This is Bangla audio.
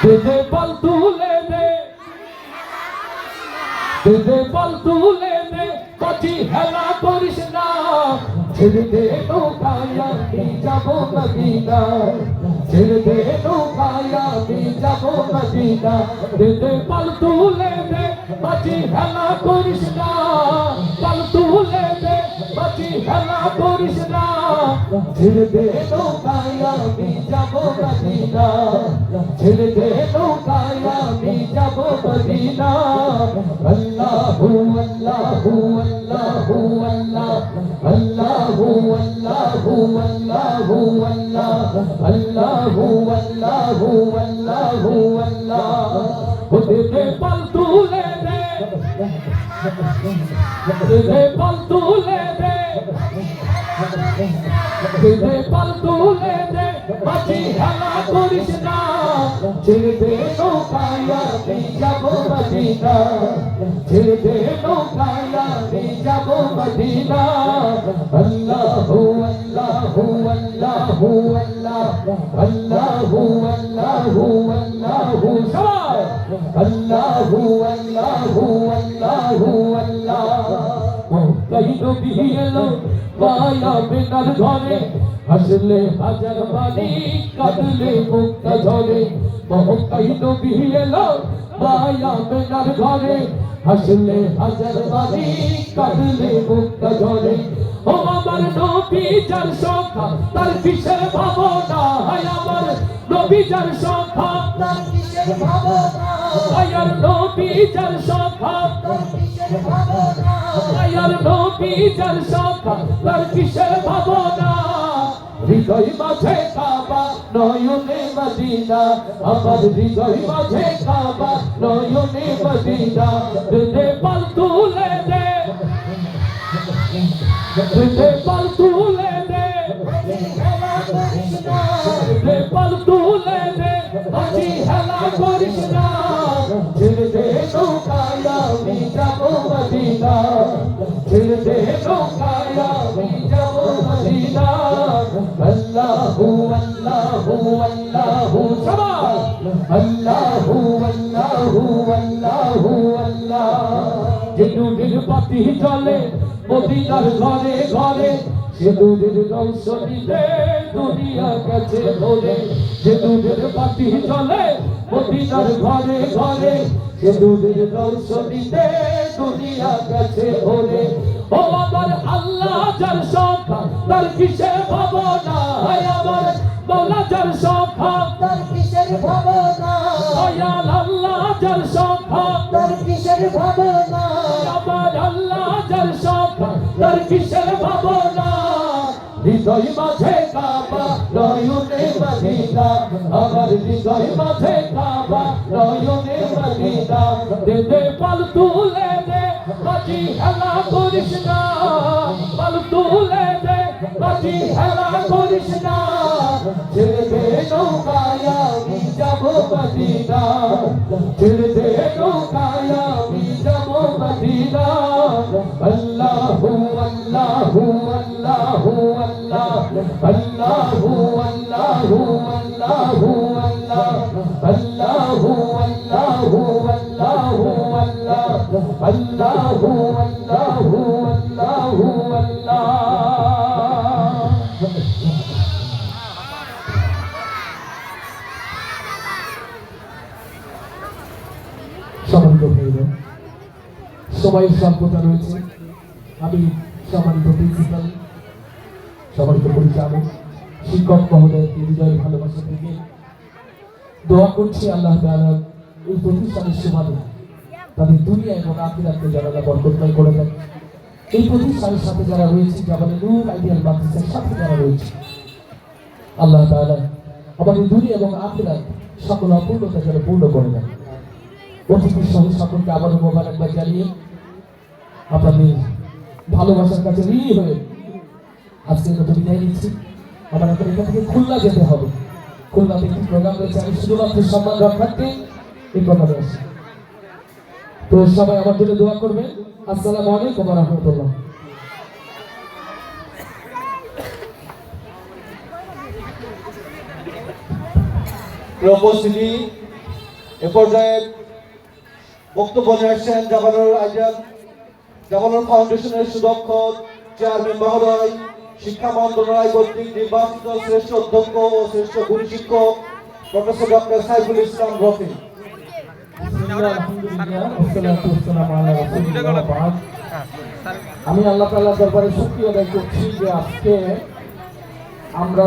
দে বল তুলে দে, দে বল তুলে দে, বাঁচি হেলা করিস না, ছেড়ে দে নৌকায় আমি যাবো মদিনা, ছেড়ে দে নৌকায় আমি যাবো মদিনা। দে বল তুলে দে, বাঁচি হেলা করিস না, বল তুলে দে, বাঁচি হেলা করিস না, ছেড়ে দে নৌকায় আমি যাবো মদিনা, ছেড়ে দে নৌকায় আমি যাবো মদিনা। আল্লাহু আল্লাহু আল্লাহু আল্লাহ, আল্লাহু আল্লাহু আল্লাহু আল্লাহ, আল্লাহু আল্লাহু আল্লাহু আল্লাহ। দে বল তুলে দে, দে বল তুলে দে, দে বল তুলে দে, বাঁচি হেলা করিস না, ছেড়ে দে নৌকায় আমি যাবো মদিনা, ছেড়ে দে নৌকায় আমি যাবো মদিনা। আল্লাহু আল্লাহু আল্লাহু আল্লাহ, আল্লাহু আল্লাহু আল্লাহু সবাই, আল্লাহু আল্লাহু আল্লাহু আল্লাহ। কই নবী এলো মায়া বেনার ঘরে, হাসলে হাজার বাণী কাঁদলে মুক্তা ঝরে। কই নবী এলো মায়া বেনার ঘরে, হাসলে হাজার বাণী কাঁদলে মুক্তা ঝরে। ও আমার নবী যার সংখ্যা তার কিসের ভাবনা, হায় আমার নবী যার সংখ্যা তার কিসের ভাবনা, হায়ার নবী যার সংখ্যা তার কিসের ভাবনা, হায়ার নবী যার সংখ্যা তার কিসের ভাবনা। হৃদয় মাঝে কাবা নয়নে মদিনা, আমার হৃদয় মাঝে কাবা নয়নে মদিনা। দে বল তুলে দে, দে বল তুলে দে, দে বল তুলে দে, বাঁচি হেলা করিস না, ছেড়ে দে নৌকায় আমি যাবো মদিনা, ছেড়ে দে নৌকায় আমি যাবো মদিনা। আল্লাহু আল্লাহু আল্লাহু সবাই, আল্লাহু আল্লাহু আল্লাহু আল্লাহ। যে নূরের বাতি জ্বলে মদিনার ঘরে ঘরে, সে নূরের রৌশনীতে দুনিয়া গেছে ভরে। যে নূরের বাতি জ্বলে মদিনার ঘরে ঘরে, সে নূরের রৌশনীতে দুনিয়া গেছে ভরে। ও আমার আল্লাহ যার সংখ্যা তার কিসের ভাবনা, হায় আমার মওলা যার সংখ্যা তার কিসের ভাবনা, দয়াল আল্লাহ যার সংখ্যা তার কিসের ভাবনা, আমার আল্লাহ যার সংখ্যা তার কিসের ভাবনা। হৃদয় মাঝে কাবা নয়নে মদিনা, আমার হৃদয় মাঝে কাবা নয়নে মদিনা। দে বল তুলে দে, বাঁচি হেলা করিস না, বল তুলে দে, বাঁচি হেলা করিস না, ছেড়ে দে নৌকায় আমি যাবো মদিনা, ছেড়ে দে নৌকায় আমি যাবো মদিনা। আল্লাহু আল্লাহু আল্লাহু আল্লাহ, আল্লাহু আল্লাহু আল্লাহু আল্লাহ, আল্লাহু আল্লাহু আল্লাহু আল্লাহ, আল্লাহু আল্লাহু আল্লাহু আল্লাহ। সম্মানিত ভাইরা, সবাই স্বল্পতা রয়েছে। আমি সম্মানিত প্রিন্সিপাল, সম্মানিত পরিচালক, শিক্ষক মহোদয়কে হৃদয়ের ভালোবাসা থেকে দোয়া করছি আল্লাহ তাআলা এই প্রতিষ্ঠানের সুবাদে তাদের দুনিয়া এবং আখিরাতকে জানালা বরকতময় করে দেন। এই প্রতিষ্ঠানের সাথে যারা রয়েছে, জাবালে নূর আইডিয়াল মাদ্রাসার সাথে যারা রয়েছে, আল্লাহ তাআলা আমাদের দুনিয়া এবং আখিরাত সকল অপূর্ণতা যেন পূর্ণ করে দেন। অতিথির সহ সকলকে আবারও মোবারকবাদ জানিয়ে আপনাদের ভালোবাসার কাছে ঋণী হয়ে আজকে মতো বিদায় নিচ্ছি। আমার এখন এখান থেকে খুলনা যেতে হবে। খুলনাতে একটি প্রোগ্রাম রয়েছে, আমি শুধুমাত্র সম্মান রক্ষার্থে এই প্রোগ্রামে আসি। তো সবাই আমার জন্য দোয়া করবেন। আসসালামু আলাইকুম ওয়া রাহমাতুল্লাহ। উপস্থিতি এ পর্যায়ে বক্তব্য নিয়ে আসছেন জাপানুর আইজান, জাপানুর ফাউন্ডেশনের সুদক্ষ চেয়ারম্যান মহোদয়, শিক্ষা মন্ত্রণালয় কর্তৃক নির্বাচিত শ্রেষ্ঠ অধ্যক্ষ ও শ্রেষ্ঠ গুরু শিক্ষক প্রফেসর ডক্টর সাইফুল ইসলাম রফি। আমি আল্লাহ তাআলার দরবারে শুকরিয়া আদায় করছি যে আজকে আমরা